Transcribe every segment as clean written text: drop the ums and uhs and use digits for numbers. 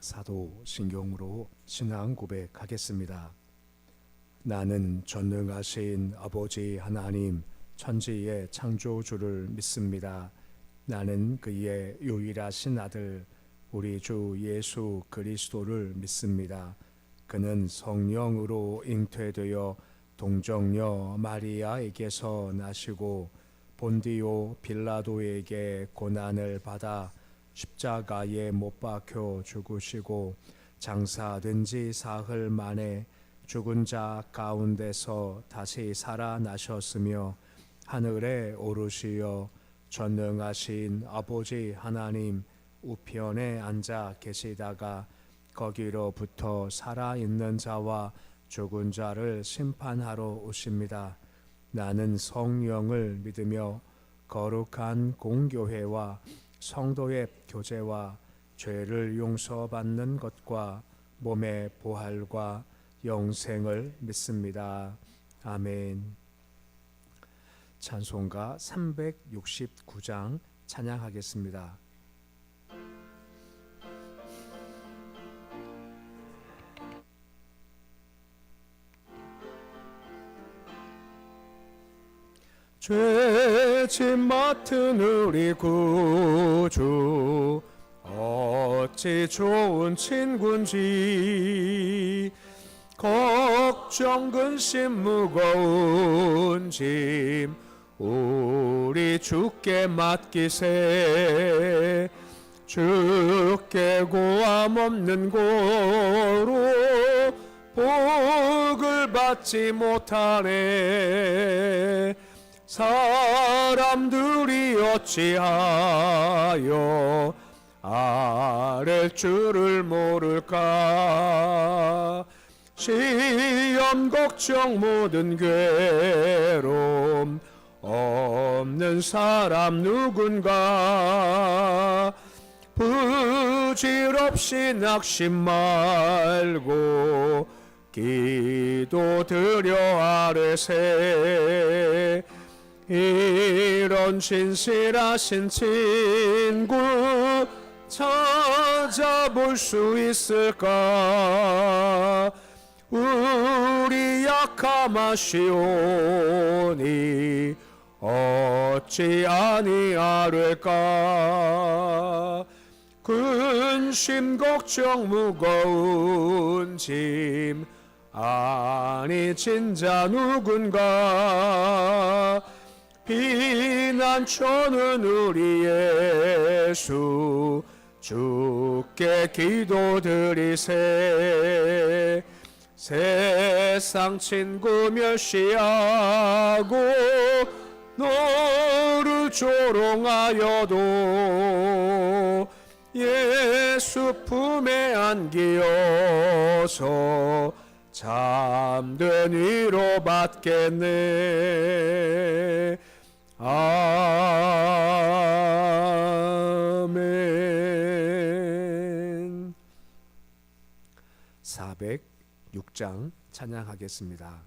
사도 신경으로 신앙 고백하겠습니다. 나는 전능하신 아버지 하나님 천지의 창조주를 믿습니다. 나는 그의 유일하신 아들 우리 주 예수 그리스도를 믿습니다. 그는 성령으로 잉태되어 동정녀 마리아에게서 나시고 본디오 빌라도에게 고난을 받아 십자가에 못 박혀 죽으시고 장사된 지 사흘 만에 죽은 자 가운데서 다시 살아나셨으며 하늘에 오르시어 전능하신 아버지 하나님 우편에 앉아 계시다가 거기로부터 살아있는 자와 죽은 자를 심판하러 오십니다. 나는 성령을 믿으며 거룩한 공교회와 성도의 교제와 죄를 용서받는 것과 몸의 부활과 영생을 믿습니다. 아멘. 찬송가 369장 찬양하겠습니다. 죄짐 맡은 우리 구주 어찌 좋은 친구인지 걱정 근심 무거운 짐 우리 주께 맡기세. 주께 고함 없는 고로 복을 받지 못하네. 사람들이 어찌하여 아랠 줄을 모를까. 시험 걱정 모든 괴로움 없는 사람 누군가. 부질없이 낙심 말고 기도드려 아뢰세. 이런 진실하신 친구 찾아볼 수 있을까. 우리 약함 아시오니 어찌 아니하릴까. 근심 걱정 무거운 짐 아니 진자 누군가. 피난처는 우리 예수 주께 기도드리세. 세상 친구 멸시하고 너를 조롱하여도 예수 품에 안기어서 참된 위로 받겠네. 아멘. 406장 찬양하겠습니다.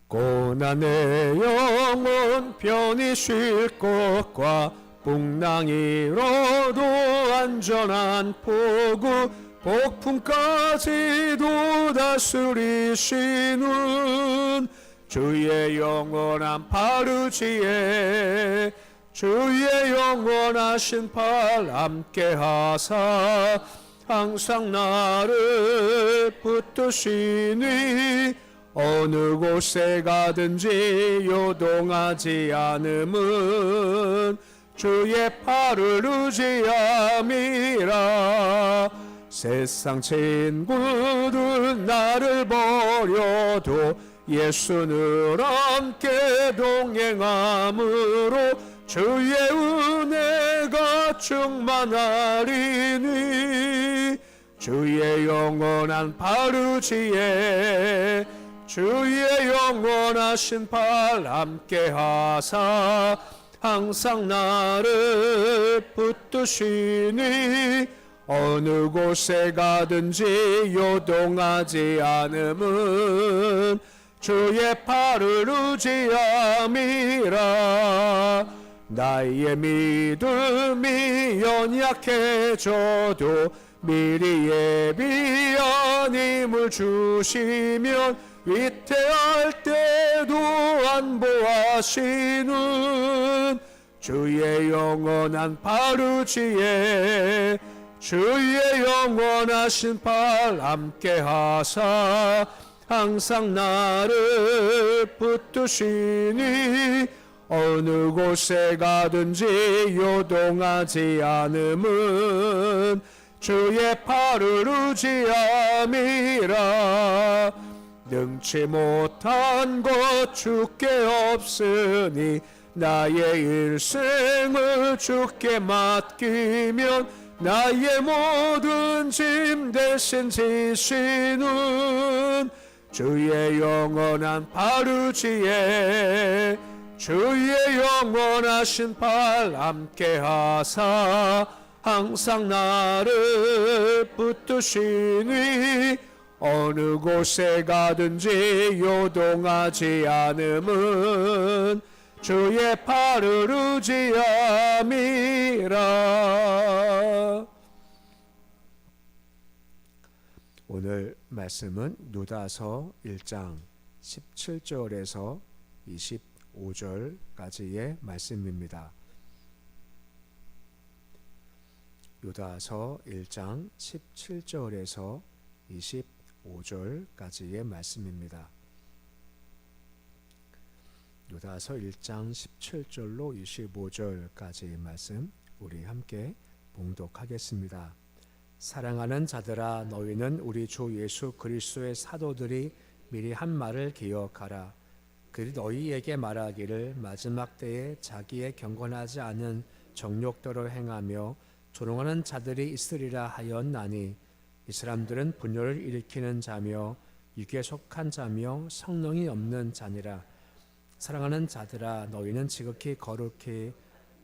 고난의 영혼 편히 쉴 것과 풍랑이로도 안전한 포구 폭풍까지도 다스리시는 주의 영원한 팔 의지에 주의 영원하신 팔 함께 하사 항상 나를 붙드시니 어느 곳에 가든지 요동하지 않음은 주의 팔을 의지함이라. 세상 친구들 나를 버려도 예수는 함께 동행함으로 주의 은혜가 충만하리니. 주의 영원한 팔 의지에 주의 영원하신 팔 함께 하사 항상 나를 붙드시니 어느 곳에 가든지 요동하지 않음은 주의 팔을 의지함이라. 나의 믿음이 연약해져도 미리 예비한 힘을 주시면 위태할 때도 안보하시는 주의 영원한 팔 의지에 주의 영원하신 팔 함께 하사 항상 나를 붙드시니 어느 곳에 가든지 요동하지 않음은 주의 팔을 의지함이라. 능치 못한 것 주께 없으니 나의 일생을 주께 맡기면 나의 모든 짐 대신 지시는 주의 영원한 팔 의지에 주의 영원하신 팔 함께 하사 항상 나를 붙드시니 어느 곳에 가든지 요동하지 않음은 주의 팔을 의지함이라. 오늘 말씀은 누다서 1장 17절에서 25절까지의 말씀입니다. 누다서 1장 17절에서 25절까지의 말씀입니다. 누다서 1장 17절로 25절까지의 말씀 우리 함께 봉독하겠습니다. 사랑하는 자들아, 너희는 우리 주 예수 그리스도의 사도들이 미리 한 말을 기억하라. 그들이 너희에게 말하기를 마지막 때에 자기의 경건하지 않은 정욕대로 행하며 조롱하는 자들이 있으리라 하였나니 이 사람들은 분열을 일으키는 자며 육에 속한 자며 성령이 없는 자니라. 사랑하는 자들아, 너희는 지극히 거룩히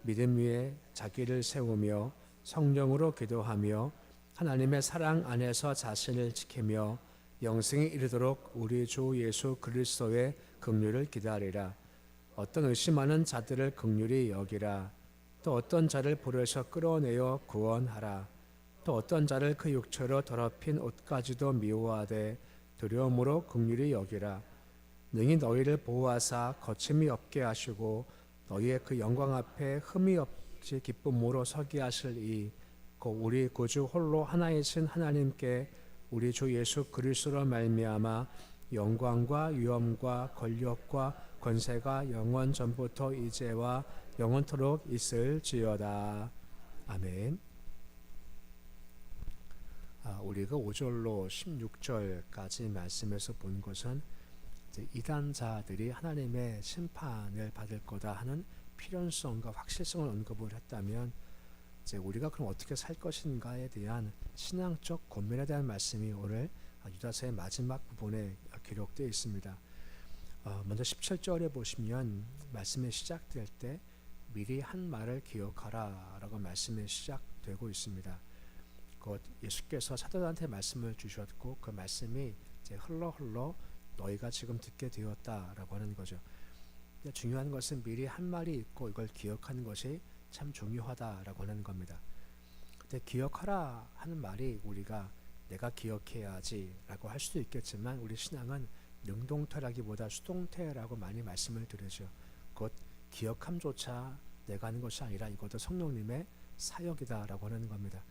믿음 위에 자기를 세우며 성령으로 기도하며 하나님의 사랑 안에서 자신을 지키며 영생에 이르도록 우리 주 예수 그리스도의 긍휼을 기다리라. 어떤 의심하는 자들을 긍휼히 여기라. 또 어떤 자를 불에서 끌어내어 구원하라. 또 어떤 자를 그 육체로 더럽힌 옷까지도 미워하되 두려움으로 긍휼히 여기라. 능히 너희를 보호하사 거침이 없게 하시고 너희의 그 영광 앞에 흠이 없이 기쁨으로 서게 하실 이 곧 우리 구주 홀로 하나이신 하나님께 우리 주 예수 그리스도로 말미암아 영광과 위엄과 권력과 권세가 영원 전부터 이제와 영원토록 있을지어다. 아멘. 우리가 5절로 16절까지 말씀에서 본 것은 이단자들이 하나님의 심판을 받을 거다 하는 필연성과 확실성을 언급을 했다면, 이제 우리가 그럼 어떻게 살 것인가에 대한 신앙적 고민에 대한 말씀이 오늘 유다서의 마지막 부분에 기록되어 있습니다. 먼저 17절에 보시면 말씀이 시작될 때 미리 한 말을 기억하라 라고 말씀이 시작되고 있습니다. 곧 예수께서 사도들한테 말씀을 주셨고 그 말씀이 이제 흘러 너희가 지금 듣게 되었다라고 하는 거죠. 중요한 것은 미리 한 말이 있고 이걸 기억하는 것이 참 중요하다라고 하는 겁니다. 근데 기억하라 하는 말이 우리가 내가 기억해야지라고 할 수도 있겠지만 우리 신앙은 능동태라기보다 수동태라고 많이 말씀을 드리죠. 곧 기억함조차 내가 하는 것이 아니라 이것도 성령님의 사역이다라고 하는 겁니다.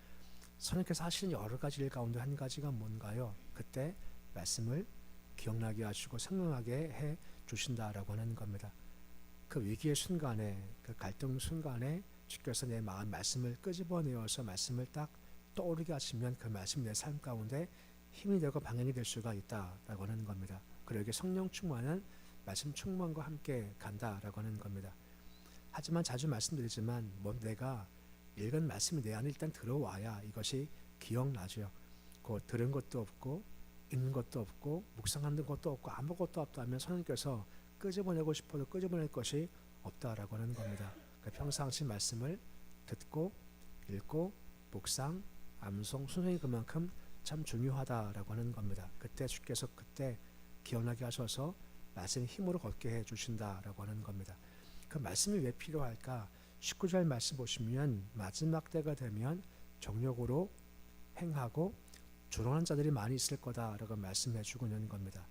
성령께서 하시는 여러 가지 일 가운데 한 가지가 뭔가요? 그때 말씀을 기억나게 하시고 생각나게 해 주신다라고 하는 겁니다. 그 위기의 순간에, 그 갈등 순간에 주께서 내 마음 말씀을 끄집어내어서 말씀을 딱 떠오르게 하시면 그 말씀이 내 삶 가운데 힘이 되고 방향이 될 수가 있다라고 하는 겁니다. 그리고 이게 성령 충만은 말씀 충만과 함께 간다라고 하는 겁니다. 하지만 자주 말씀드리지만 내가 읽은 말씀이 내 안에 일단 들어와야 이것이 기억나죠. 곧 들은 것도 없고 읽는 것도 없고 묵상하는 것도 없고 아무것도 없다 하면 성령께서 끄집어내고 싶어도 끄집어낼 것이 없다라고 하는 겁니다. 그러니까 평상시 말씀을 듣고 읽고 묵상, 암송, 순종이 그만큼 참 중요하다라고 하는 겁니다. 그때 주께서 그때 기억나게 하셔서 말씀 힘으로 걷게 해주신다라고 하는 겁니다. 그 말씀이 왜 필요할까? 19절 말씀 보시면 마지막 때가 되면 정욕으로 행하고 조롱하는 자들이 많이 있을 거다라고 말씀해 주고 있는 겁니다.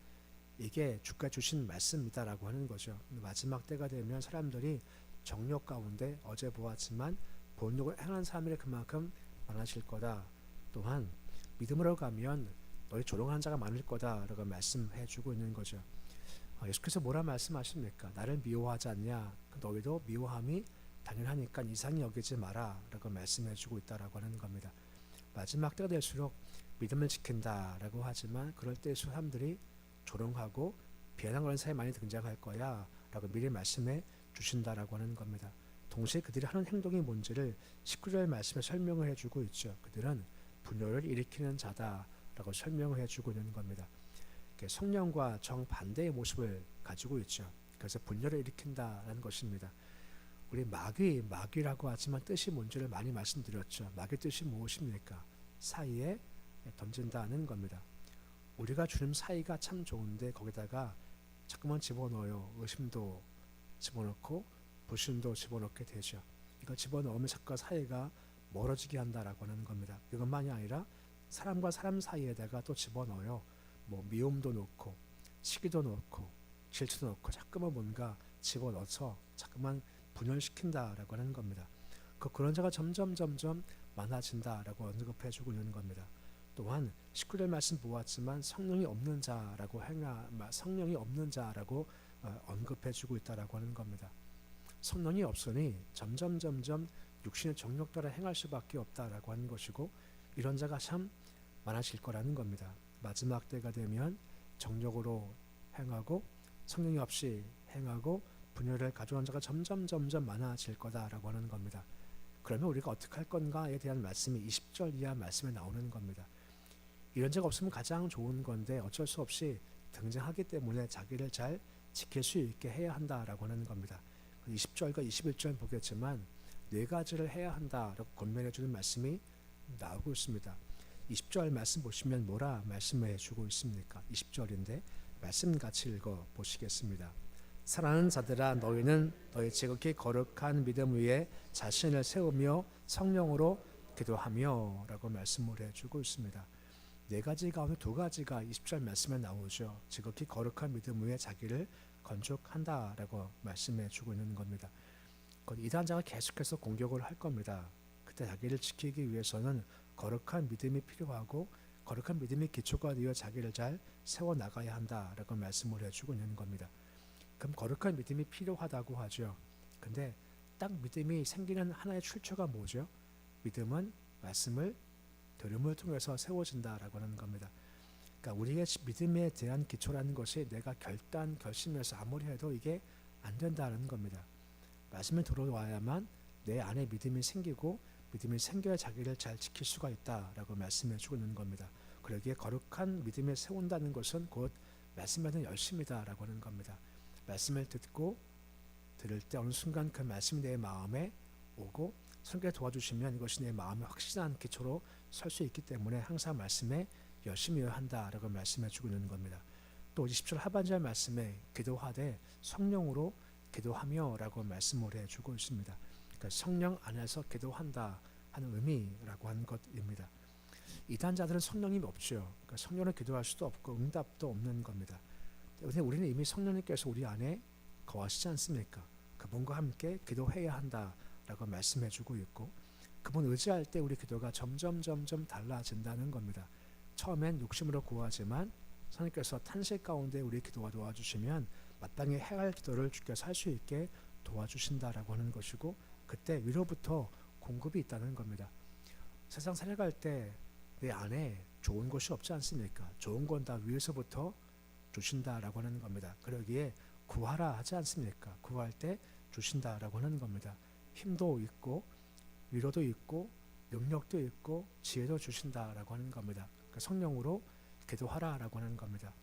이게 주가 주신 말씀이다라고 하는 거죠. 마지막 때가 되면 사람들이 정욕 가운데 어제 보았지만 본욕을 행하는 사람들이 그만큼 많아질 거다. 또한 믿음으로 가면 너희 조롱하는 자가 많을 거다라고 말씀해 주고 있는 거죠. 예수께서 뭐라 말씀하십니까? 나를 미워하지 않냐? 너희도 미워함이 당연하니까 이상히 여기지 마라 라고 말씀해 주고 있다라고 하는 겁니다. 마지막 때가 될수록 믿음을 지킨다라고 하지만 그럴 때 사람들이 조롱하고 비난하는 사람이 많이 등장할 거야 라고 미리 말씀해 주신다라고 하는 겁니다. 동시에 그들이 하는 행동이 뭔지를 19절 말씀에 설명을 해주고 있죠. 그들은 분열을 일으키는 자다라고 설명을 해주고 있는 겁니다. 성령과 정반대의 모습을 가지고 있죠. 그래서 분열을 일으킨다라는 것입니다. 우리 마귀라고 하지만 뜻이 뭔지를 많이 말씀드렸죠. 마귀 뜻이 무엇입니까? 사이에 던진다는 겁니다. 우리가 주님 사이가 참 좋은데 거기다가 자꾸만 집어넣어요. 의심도 집어넣고 불신도 집어넣게 되죠. 이거 집어넣으면 자꾸 사이가 멀어지게 한다라고 하는 겁니다. 이것만이 아니라 사람과 사람 사이에다가 또 집어넣어요. 뭐 미움도 넣고 시기도 넣고 질투도 넣고 자꾸만 뭔가 집어넣어서 자꾸만 분열시킨다라고 하는 겁니다. 그런 자가 점점 많아진다라고 언급해주고 있는 겁니다. 또한 19절 말씀 보았지만 성령이 없는 자라고 언급해주고 있다라고 하는 겁니다. 성령이 없으니 점점 육신의 정욕 따라 행할 수밖에 없다라고 하는 것이고 이런 자가 참 많아질 거라는 겁니다. 마지막 때가 되면 정욕으로 행하고 성령이 없이 행하고 분열을 가져온 자가 점점 많아질 거다라고 하는 겁니다. 그러면 우리가 어떻게 할 건가에 대한 말씀이 20절 이하 말씀에 나오는 겁니다. 이런 자가 없으면 가장 좋은 건데 어쩔 수 없이 등장하기 때문에 자기를 잘 지킬 수 있게 해야 한다라고 하는 겁니다. 20절과 21절 보겠지만 네 가지를 해야 한다라고 권면해 주는 말씀이 나오고 있습니다. 20절 말씀 보시면 뭐라 말씀해 주고 있습니까? 20절인데 말씀 같이 읽어 보시겠습니다. 사랑하는 자들아 너희는 너희 지극히 거룩한 믿음 위에 자신을 세우며 성령으로 기도하며 라고 말씀을 해주고 있습니다. 네 가지 가운데 두 가지가 20절 말씀에 나오죠. 지극히 거룩한 믿음 위에 자기를 건축한다라고 말씀해 주고 있는 겁니다. 이단자가 계속해서 공격을 할 겁니다. 그때 자기를 지키기 위해서는 거룩한 믿음이 필요하고 거룩한 믿음이 기초가 되어 자기를 잘 세워나가야 한다라고 말씀을 해주고 있는 겁니다. 그럼 거룩한 믿음이 필요하다고 하죠. 근데 딱 믿음이 생기는 하나의 출처가 뭐죠? 믿음은 말씀을 들음을 통해서 세워진다라고 하는 겁니다. 그러니까 우리의 믿음에 대한 기초라는 것이 내가 결심해서 아무리 해도 이게 안 된다는 겁니다. 말씀을 들어와야만 내 안에 믿음이 생기고 믿음이 생겨야 자기를 잘 지킬 수가 있다라고 말씀해 주고 있는 겁니다. 그러기에 거룩한 믿음에 세운다는 것은 곧 말씀에 대한 열심이다라고 하는 겁니다. 말씀을 들을 때 어느 순간 그 말씀이 내 마음에 오고 성경에 도와주시면 이것이 내 마음에 확실한 기초로 설 수 있기 때문에 항상 말씀에 열심히여야 한다라고 말씀해 주고 있는 겁니다. 또 20절 하반절 말씀에 기도하되 성령으로 기도하며 라고 말씀을 해주고 있습니다. 그러니까 성령 안에서 기도한다 하는 의미라고 하는 것입니다. 이단자들은 성령이 없죠. 그러니까 성령을 기도할 수도 없고 응답도 없는 겁니다. 그런데 우리는 이미 성령님께서 우리 안에 거하시지 않습니까? 그분과 함께 기도해야 한다라고 말씀해주고 있고 그분 의지할 때 우리 기도가 점점 달라진다는 겁니다. 처음엔 욕심으로 구하지만 하나님께서 탄식 가운데 우리 기도가 도와주시면 마땅히 해야 할 기도를 주께서 할 수 있게 도와주신다라고 하는 것이고 그때 위로부터 공급이 있다는 겁니다. 세상 살아갈 때 내 안에 좋은 것이 없지 않습니까? 좋은 건 다 위에서부터 주신다라고 하는 겁니다. 그러기에 구하라 하지 않습니까? 구할 때 주신다라고 하는 겁니다. 힘도 있고 위로도 있고 능력도 있고 지혜도 주신다라고 하는 겁니다. 그러니까 성령으로 기도하라라고 하는 겁니다.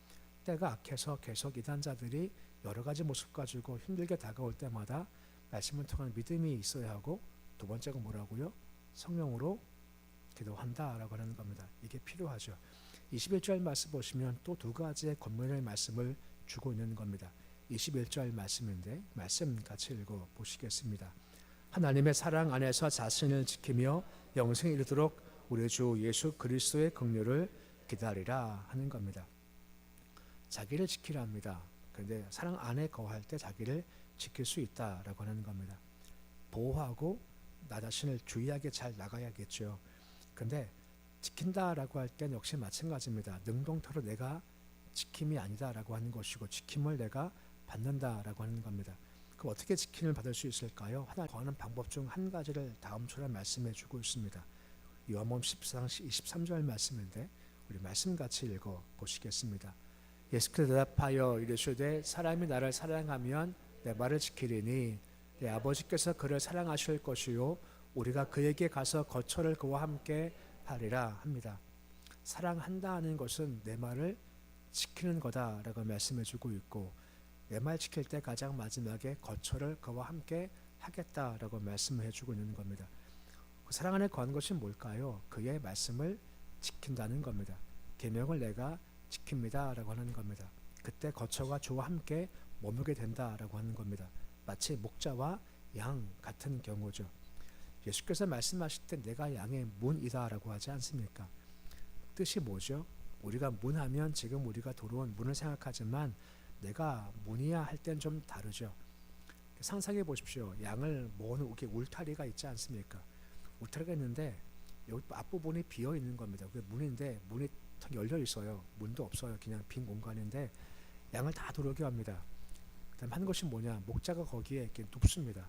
때가 악해서 계속 이단자들이 여러 가지 모습 가지고 힘들게 다가올 때마다 말씀을 통한 믿음이 있어야 하고 두 번째가 뭐라고요? 성령으로 기도한다라고 하는 겁니다. 이게 필요하죠. 21절 말씀 보시면 또 두 가지의 권면의 말씀을 주고 있는 겁니다. 21절 말씀인데 말씀 같이 읽어 보시겠습니다. 하나님의 사랑 안에서 자신을 지키며 영생에 이르도록 우리 주 예수 그리스도의 긍휼을 기다리라 하는 겁니다. 자기를 지키라 합니다. 그런데 사랑 안에 거할 때 자기를 지킬 수 있다라고 하는 겁니다. 보호하고 나 자신을 주의하게 잘 나가야겠죠. 근데 지킨다라고 할 땐 역시 마찬가지입니다. 능동태로 내가 지킴이 아니다라고 하는 것이고 지킴을 내가 받는다라고 하는 겁니다. 그럼 어떻게 지킴을 받을 수 있을까요? 하나 거하는 방법 중 한 가지를 다음처럼 말씀해 주고 있습니다. 요한복음 14장 23절 말씀인데 우리 말씀 같이 읽어 보시겠습니다. 예수께서 대답하여 이르시되 사람이 나를 사랑하면 내 말을 지키리니 내 아버지께서 그를 사랑하실 것이요 우리가 그에게 가서 거처를 그와 함께 하리라 합니다. 사랑한다는 것은 내 말을 지키는 거다라고 말씀해 주고 있고 내 말 지킬 때 가장 마지막에 거처를 그와 함께 하겠다라고 말씀해 주고 있는 겁니다. 그 사랑 안에 거한 것이 뭘까요? 그의 말씀을 지킨다는 겁니다. 계명을 내가 지킵니다라고 하는 겁니다. 그때 거처가 주와 함께 머물게 된다라고 하는 겁니다. 마치 목자와 양 같은 경우죠. 예수께서 말씀하실 때 내가 양의 문이다라고 하지 않습니까? 뜻이 뭐죠? 우리가 문하면 지금 우리가 들어온 문을 생각하지만 내가 문이야 할 땐 좀 다르죠. 상상해 보십시오. 양을 모으는 울타리가 있지 않습니까? 울타리가 있는데 여기 앞부분이 비어 있는 겁니다. 그게 문인데 문이 탁 열려 있어요. 문도 없어요. 그냥 빈 공간인데 양을 다 들어오게 합니다. 그다음 한 것이 뭐냐? 목자가 거기에 이렇게 눕습니다.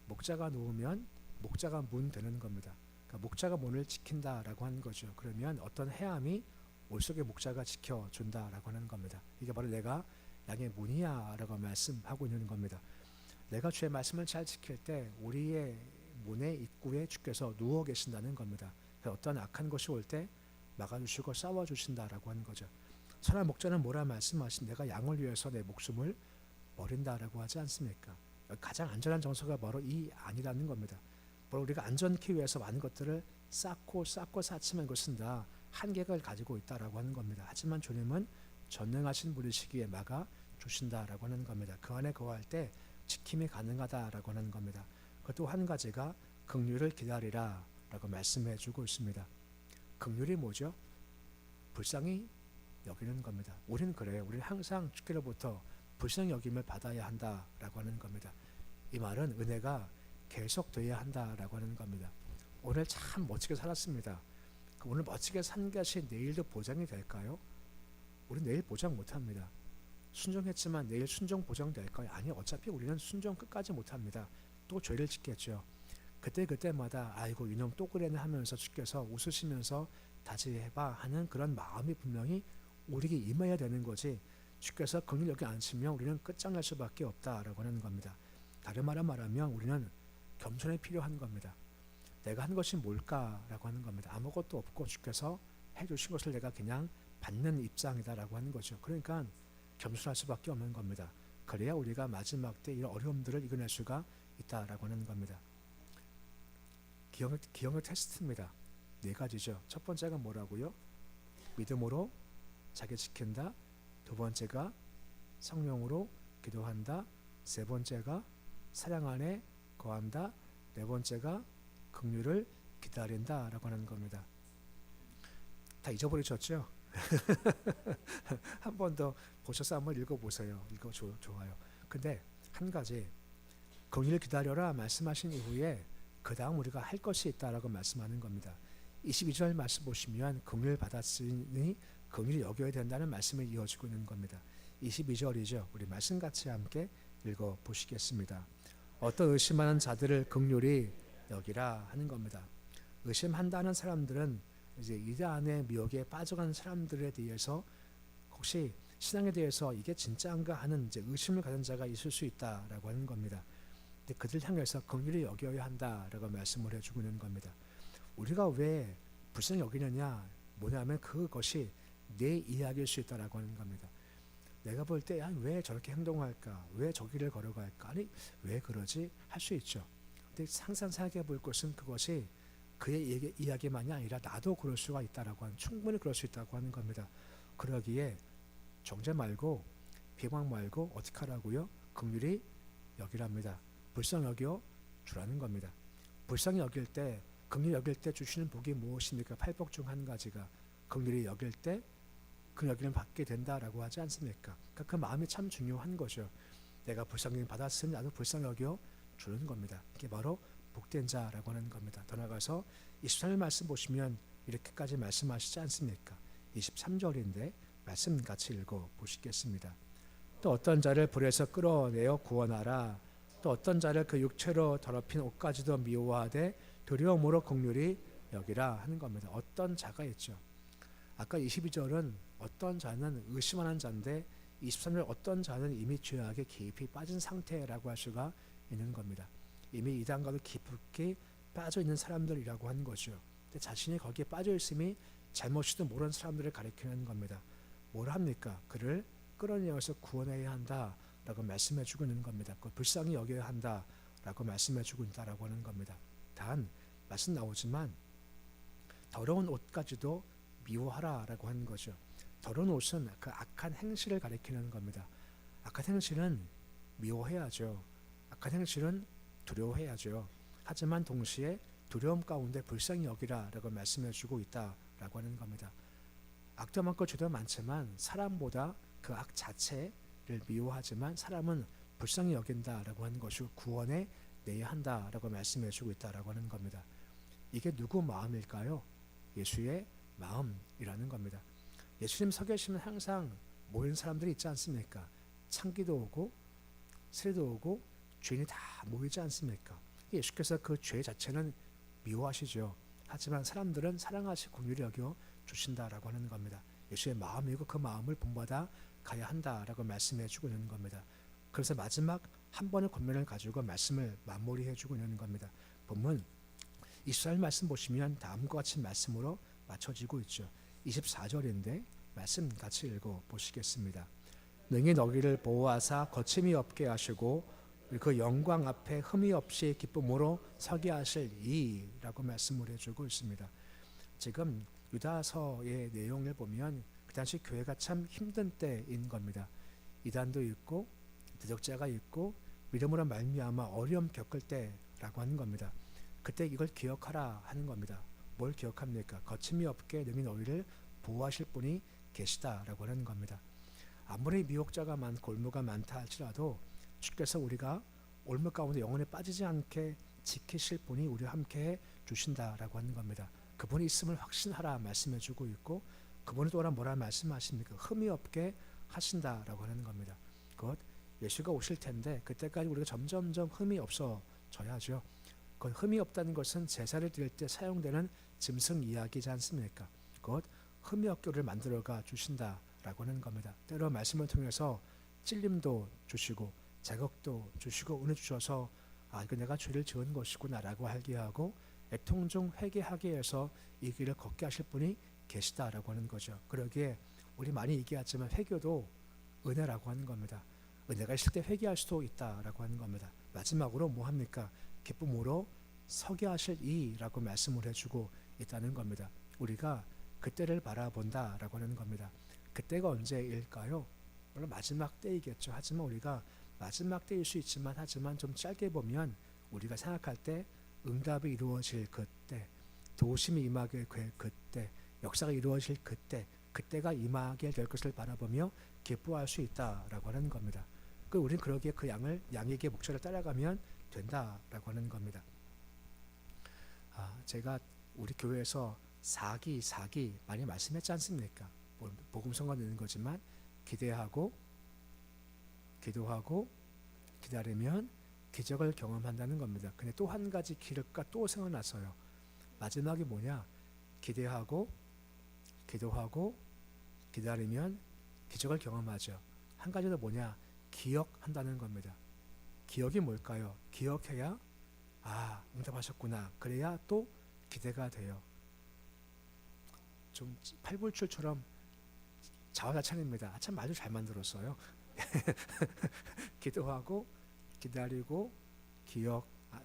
목자가 누우면 목자가 문 되는 겁니다. 그러니까 목자가 문을 지킨다라고 하는 거죠. 그러면 어떤 해함이 올 속에 목자가 지켜준다라고 하는 겁니다. 이게 바로 내가 양의 문이야라고 말씀하고 있는 겁니다. 내가 주의 말씀을 잘 지킬 때 우리의 문의 입구에 주께서 누워 계신다는 겁니다. 어떤 악한 것이 올 때 막아주시고 싸워주신다라고 하는 거죠. 선한 목자는 뭐라 말씀하신 내가 양을 위해서 내 목숨을 버린다라고 하지 않습니까? 가장 안전한 정서가 바로 이 안이라는 겁니다. 바로 우리가 안전키 위해서 많은 것들을 쌓고 쌓지만 그것은 다 한계를 가지고 있다라고 하는 겁니다. 하지만 주님은 전능하신 분이시기에 막아 주신다라고 하는 겁니다. 그 안에 거할 때 지킴이 가능하다라고 하는 겁니다. 그것도 한 가지가 긍휼을 기다리라라고 말씀해 주고 있습니다. 긍휼이 뭐죠? 불쌍히 여기는 겁니다. 우리는 그래요. 우리는 항상 주께로부터 불쌍히 여김을 받아야 한다라고 하는 겁니다. 이 말은 은혜가 계속돼야 한다라고 하는 겁니다. 오늘 참 멋지게 살았습니다. 오늘 멋지게 산 것이 내일도 보장이 될까요? 우리 내일 보장 못합니다. 순종했지만 내일 순종 보장될까요? 아니, 어차피 우리는 순종 끝까지 못합니다. 또 죄를 짓겠죠. 그때마다 아이고 이놈 또 그래네 하면서 주께서 웃으시면서 다시해봐 하는 그런 마음이 분명히 우리에게 임해야 되는 거지, 주께서 긍휼히 여기 앉히면 우리는 끝장날 수밖에 없다라고 하는 겁니다. 다른 말로 말하면 우리는 겸손이 필요한 겁니다. 내가 한 것이 뭘까라고 하는 겁니다. 아무것도 없고 주께서 해주신 것을 내가 그냥 받는 입장이다라고 하는 거죠. 그러니까 겸손할 수밖에 없는 겁니다. 그래야 우리가 마지막 때 이런 어려움들을 이겨낼 수가 있다라고 하는 겁니다. 기억력 테스트입니다. 네 가지죠. 첫 번째가 뭐라고요? 믿음으로 자기 지킨다. 두 번째가 성령으로 기도한다. 세 번째가 사랑 안에 거한다. 네 번째가 긍휼을 기다린다라고 하는 겁니다. 다 잊어버리셨죠? 한 번 더 보셔서 한번 읽어보세요. 좋아요. 근데 한 가지, 긍휼을 기다려라 말씀하신 이후에 그 다음 우리가 할 것이 있다라고 말씀하는 겁니다. 22절 말씀 보시면 긍휼을 받았으니 긍휼히 여겨야 된다는 말씀을 이어지고 있는 겁니다. 22절이죠. 우리 말씀 같이 함께 읽어보시겠습니다. 어떤 의심하는 자들을 긍휼히 여기라 하는 겁니다. 의심한다는 사람들은 이제 이단의 미혹에 빠져간 사람들에 대해서 혹시 신앙에 대해서 이게 진짜인가 하는 이제 의심을 가진 자가 있을 수 있다라고 하는 겁니다. 근데 그들 향해서 긍휼히 여겨야 한다라고 말씀을 해주고 있는 겁니다. 우리가 왜 불쌍히 여기느냐, 뭐냐면 그것이 내 이야기일 수 있다라고 하는 겁니다. 내가 볼 때 왜 저렇게 행동할까, 왜 저 길을 걸어갈까, 아니 왜 그러지 할 수 있죠. 근데 항상 생각해 볼 것은 그것이 그의 이야기만이 아니라 나도 그럴 수가 있다라고 하는, 충분히 그럴 수 있다고 하는 겁니다. 그러기에 정죄 말고 비방 말고 어떻게 하라고요? 긍휼히 여기랍니다. 불쌍히 여겨 주라는 겁니다. 불쌍히 여길 때, 긍휼히 여길 때 주시는 복이 무엇입니까? 팔복 중 한 가지가 긍휼히 여길 때 그 여기는 받게 된다라고 하지 않습니까? 그러니까 그 마음이 참 중요한 거죠. 내가 불쌍히 받았으니 나도 불쌍히 여겨 주는 겁니다. 이게 바로 복된 자라고 하는 겁니다. 더 나가서 23절 말씀 보시면 이렇게까지 말씀하시지 않습니까? 23절인데 말씀 같이 읽어 보시겠습니다. 또 어떤 자를 불에서 끌어내어 구원하라. 또 어떤 자를 그 육체로 더럽힌 옷까지도 미워하되 두려움으로 긍휼히 여기라 하는 겁니다. 어떤 자가 있죠. 아까 22절은 어떤 자는 의심하는 자인데 23절 어떤 자는 이미 죄악에 깊이 빠진 상태라고 할 수가 있는 겁니다. 이미 이단과도 깊이 빠져 있는 사람들이라고 하는 거죠. 근데 자신이 거기에 빠져 있음이 잘못이도 모르는 사람들을 가리키는 겁니다. 뭘 합니까? 그를 끌어내어서 구원해야 한다라고 말씀해주고 있는 겁니다. 그 불쌍히 여겨야 한다라고 말씀해주고 있다라고 하는 겁니다. 단 말씀 나오지만 더러운 옷까지도 미워하라라고 하는 거죠. 더러운 옷은 그 악한 행실을 가리키는 겁니다. 악한 행실은 미워해야죠. 악한 행실은 두려워해야죠. 하지만 동시에 두려움 가운데 불쌍히 여기라라고 말씀해주고 있다라고 하는 겁니다. 악도 많고 죄도 많지만 사람보다 그 악 자체를 미워하지만 사람은 불쌍히 여긴다라고 하는 것이 구원에 내야 한다라고 말씀해주고 있다라고 하는 겁니다. 이게 누구 마음일까요? 예수의 마음이라는 겁니다. 예수님 서 계시면 항상 모이는 사람들이 있지 않습니까? 창기도 오고 세리도 오고 죄인이 다 모이지 않습니까? 예수께서 그 죄 자체는 미워하시죠. 하지만 사람들은 사랑하시고 긍휼히 여겨 주신다라고 하는 겁니다. 예수의 마음이고 그 마음을 본받아 가야 한다라고 말씀해 주고 있는 겁니다. 그래서 마지막 한 번의 권면을 가지고 말씀을 마무리해 주고 있는 겁니다. 본문 24절 말씀 보시면 다음과 같이 말씀으로 맞춰지고 있죠. 24절인데 말씀 같이 읽어 보시겠습니다. 능히 너희를 보호하사 거침이 없게 하시고 그 영광 앞에 흠이 없이 기쁨으로 서게 하실 이라고 말씀을 해주고 있습니다. 지금 유다서의 내용을 보면 그 당시 교회가 참 힘든 때인 겁니다. 이단도 있고 대적자가 있고 믿음으로 말미암아 어려움 겪을 때라고 하는 겁니다. 그때 이걸 기억하라 하는 겁니다. 뭘 기억합니까? 거침이 없게 능히 너희를 보호하실 분이 계시다라고 하는 겁니다. 아무리 미혹자가 많고 올무가 많다 할지라도 주께서 우리가 올무 가운데 영원히 빠지지 않게 지키실 분이 우리와 함께 주신다라고 하는 겁니다. 그분이 있음을 확신하라 말씀해주고 있고 그분이 또한 뭐라 말씀하십니까? 흠이 없게 하신다라고 하는 겁니다. 곧 예수가 오실 텐데 그때까지 우리가 점점점 흠이 없어져야죠. 그 흠이 없다는 것은 제사를 드릴 때 사용되는 짐승 이야기지 않습니까? 곧 흠이 없기를 만들어가 주신다라고 하는 겁니다. 때로 말씀을 통해서 찔림도 주시고 자격도 주시고 은혜 주셔서 이거 내가 죄를 지은 것이구나라고 하게 하고 애통 중 회개하게 해서 이 길을 걷게 하실 분이 계시다라고 하는 거죠. 그러기에 우리 많이 얘기하지만 회개도 은혜라고 하는 겁니다. 은혜가 있을 때 회개할 수도 있다라고 하는 겁니다. 마지막으로 뭐 합니까? 기쁨으로 서게 하실 이라고 말씀을 해주고 있다는 겁니다. 우리가 그때를 바라본다라고 하는 겁니다. 그때가 언제일까요? 물론 마지막 때이겠죠. 하지만 우리가 마지막 때일 수 있지만 하지만 좀 짧게 보면 우리가 생각할 때 응답이 이루어질 그때, 도심이 임하게 될 그때, 역사가 이루어질 그때, 그때가 임하게 될 것을 바라보며 기뻐할 수 있다라고 하는 겁니다. 우리는 그러기에 그 양에게 목자를 따라가면 된다라고 하는 겁니다. 제가 우리 교회에서 사기 많이 말씀했지 않습니까? 복음성과 되는 거지만 기대하고 기도하고 기다리면 기적을 경험한다는 겁니다. 근데 또 한 가지 기록과 또 생각나서요. 마지막이 뭐냐? 기대하고 기도하고 기다리면 기적을 경험하죠. 한 가지는 뭐냐? 기억한다는 겁니다. 기억이 뭘까요? 기억해야 응답하셨구나. 그래야 또 기대가 돼요. 좀 팔불출처럼 자화자찬입니다. 참 말도 잘 만들었어요. 기도하고 기다리고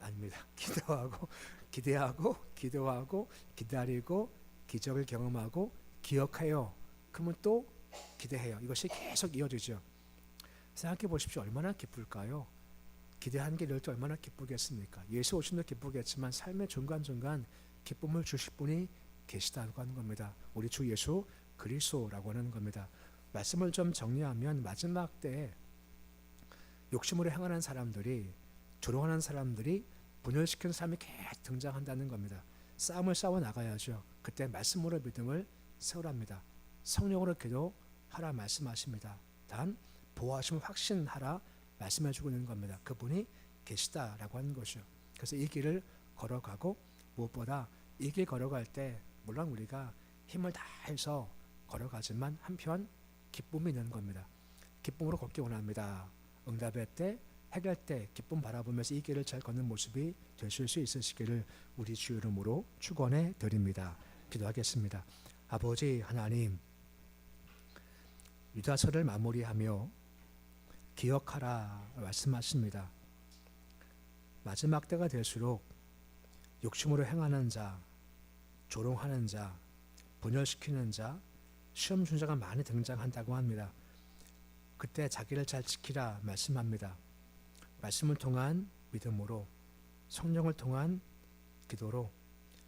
아닙니다. 기도하고 기대하고 기도하고 기다리고 기적을 경험하고 기억해요. 그러면 또 기대해요. 이것이 계속 이어지죠. 생각해 보십시오. 얼마나 기쁠까요? 기대한 게 이럴 때 얼마나 기쁘겠습니까? 예수 오심도 기쁘겠지만 삶의 중간중간 기쁨을 주실 분이 계시다고 하는 겁니다. 우리 주 예수 그리스도라고 하는 겁니다. 말씀을 좀 정리하면 마지막 때에 욕심으로 행하는 사람들이, 조롱하는 사람들이, 분열시키는 사람이 계속 등장한다는 겁니다. 싸움을 싸워 나가야죠. 그때 말씀으로 믿음을 세우랍니다. 성령으로 기도하라 말씀하십니다. 단 보호하심을 확신하라 말씀해주고 있는 겁니다. 그분이 계시다라고 하는 것이죠. 그래서 이 길을 걸어가고, 무엇보다 이 길 걸어갈 때 물론 우리가 힘을 다해서 걸어가지만 한편 기쁨이 있는 겁니다. 기쁨으로 걷기 원합니다. 응답의 때, 해결 때 기쁨 바라보면서 이 길을 잘 걷는 모습이 되실 수 있으시기를 우리 주 이름으로 축원해 드립니다. 기도하겠습니다. 아버지 하나님, 유다서를 마무리하며 기억하라 말씀하십니다. 마지막 때가 될수록 욕심으로 행하는 자, 조롱하는 자, 분열시키는 자, 시험 준자가 많이 등장한다고 합니다. 그때 자기를 잘 지키라 말씀합니다. 말씀을 통한 믿음으로, 성령을 통한 기도로,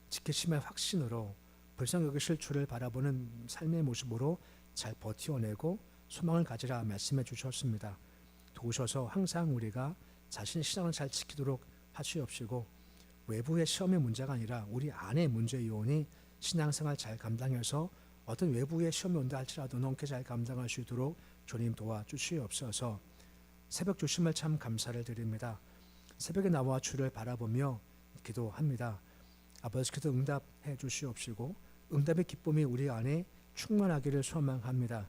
지키심의 확신으로, 불쌍히 여기실 주를 바라보는 삶의 모습으로 잘 버티어내고 소망을 가지라 말씀해 주셨습니다. 도우셔서 항상 우리가 자신의 신앙을 잘 지키도록 하시옵시고, 외부의 시험의 문제가 아니라 우리 안의 문제이오니 신앙생활 잘 감당해서 어떤 외부의 시험이 온다 할지라도 넘게 잘 감당할 수 있도록 주님 도와주시옵소서. 새벽 주심을 참 감사를 드립니다. 새벽에 나와 주를 바라보며 기도합니다. 아버지께서 응답해 주시옵시고 응답의 기쁨이 우리 안에 충만하기를 소망합니다.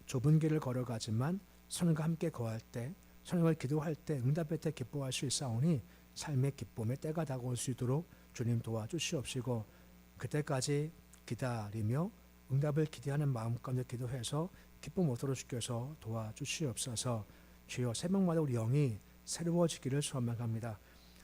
좁은 길을 걸어가지만 성령과 함께 거할 때, 성령을 기도할 때, 응답의 때 기뻐할 수 있사오니 삶의 기쁨의 때가 다가올 수 있도록 주님 도와주시옵시고, 그때까지 기다리며 응답을 기대하는 마음 가운데 기도해서 기쁨 얻도록 주께서 도와주시옵소서. 주여, 새벽마다 우리 영이 새로워지기를 소망합니다.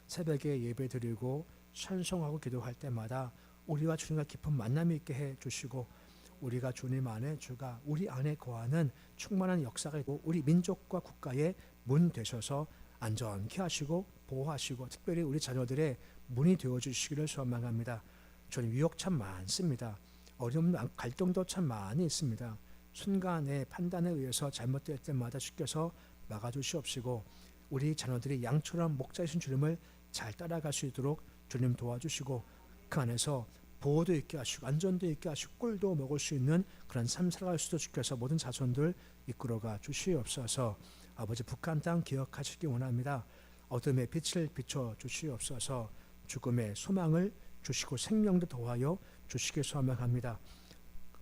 새벽에 예배드리고 찬송하고 기도할 때마다 우리와 주님과 깊은 만남이 있게 해주시고, 우리가 주님 안에, 주가 우리 안에 거하는 충만한 역사가 있고 우리 민족과 국가의 문 되셔서 안전케 하시고 보호하시고 특별히 우리 자녀들의 문이 되어주시기를 소망합니다. 주님, 유혹 참 많습니다. 어려움, 갈등도 참 많이 있습니다. 순간의 판단에 의해서 잘못될 때마다 주께서 막아주시옵시고 우리 자녀들이 양처럼 목자이신 주님을 잘 따라갈 수 있도록 주님 도와주시고, 그 안에서 보호도 있게 하시고 안전도 있게 하시고 꿀도 먹을 수 있는 그런 삶 살아갈 수도 주께서 모든 자손들 이끌어가 주시옵소서. 아버지, 북한 땅 기억하시기 원합니다. 어둠의 빛을 비춰 주시옵소서. 죽음의 소망을 주시고 생명도 더하여 주시기 소망합니다.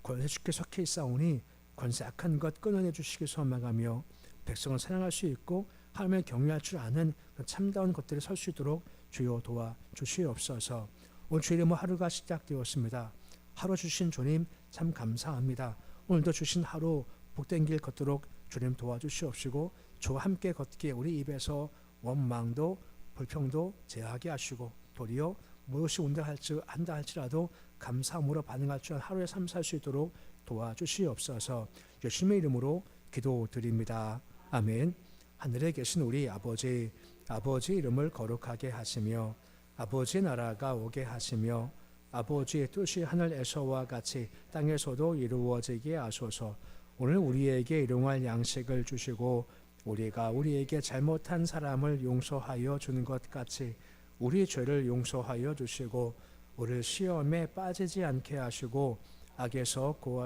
권세 주께 속해 있사오니 권세 악한 것 끊어내 주시기 소망하며 백성을 사랑할 수 있고 하나님을 경외할 줄 아는 참다운 것들을 설 수 있도록 주여 도와 주시옵소서. 오늘 주의 이름으로 하루가 시작되었습니다. 하루 주신 주님 참 감사합니다. 오늘도 주신 하루 복된 길 걷도록 주님 도와주시옵시고 주와 함께 걷기에 우리 입에서 원망도 불평도 제하게 하시고 도리어 무엇이 온다 한다 할지라도 감사함으로 반응할 줄 아는 하루의 삶 살 수 있도록 도와주시옵소서. 예수님의 이름으로 기도드립니다. 아멘. 하늘에 계신 우리 아버지, 아버지 이름을 거룩하게 하시며 아버지의 나라가 오게 하시며 아버지의 뜻이 하늘에서와 같이 땅에서도 이루어지게 하소서. 오늘 우리에게 일용할 양식을 주시고 우리가 우리에게 잘못한 사람을 용서하여 주는 것 같이 우리 죄를 용서하여 주시고 우리를 시험에 빠지지 않게 하시고 악에서 구하시옵소서.